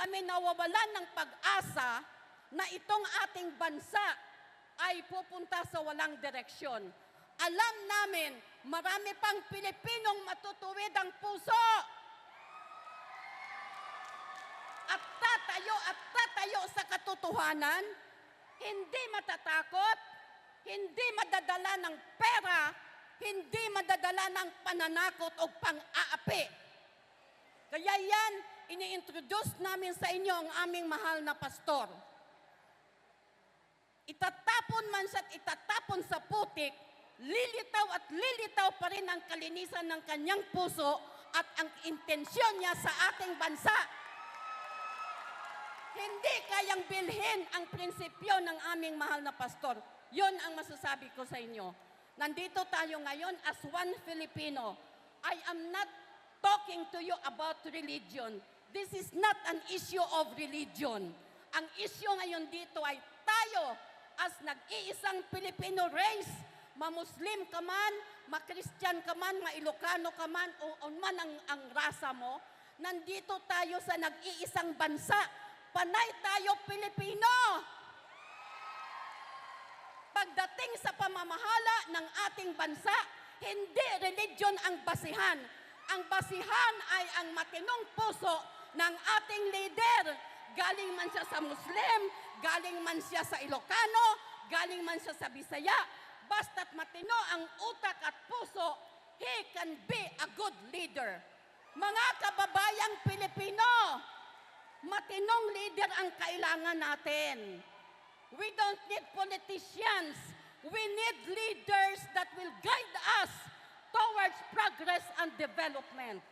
kami nawawalan ng pag-asa na itong ating bansa ay pupunta sa walang direksyon. Alam namin, marami pang Pilipinong matutuwid ang puso. At tatayo sa katotohanan, hindi matatakot, hindi madadala ng pera, hindi madadala ng pananakot o pang-aapi. Kaya yan, ini-introduce namin sa inyo ang aming mahal na pastor. Itatapon man siya at itatapon sa putik, lilitaw at lilitaw pa rin ang kalinisan ng kanyang puso at ang intensyon niya sa ating bansa. Hindi kayang bilhin ang prinsipyo ng aming mahal na pastor. Yon ang masasabi ko sa inyo. Nandito tayo ngayon as one Filipino. I am not talking to you about religion. This is not an issue of religion. Ang issue ngayon dito ay tayo as nag-iisang Filipino race, ma-Muslim ka man, ma-Christian ka man, ma-Ilocano ka man, o man ang rasa mo, nandito tayo sa nag-iisang bansa. Panay tayo Pilipino. Pagdating sa pamamahala ng ating bansa, hindi religion ang basihan. Ang basihan ay ang matinong puso ng ating leader. Galing man siya sa Muslim, galing man siya sa Ilocano, galing man siya sa Bisaya, basta't matino ang utak at puso, he can be a good leader. Mga kababayang Pilipino, matinong leader ang kailangan natin. We don't need politicians. We need leaders that will guide us towards progress and development.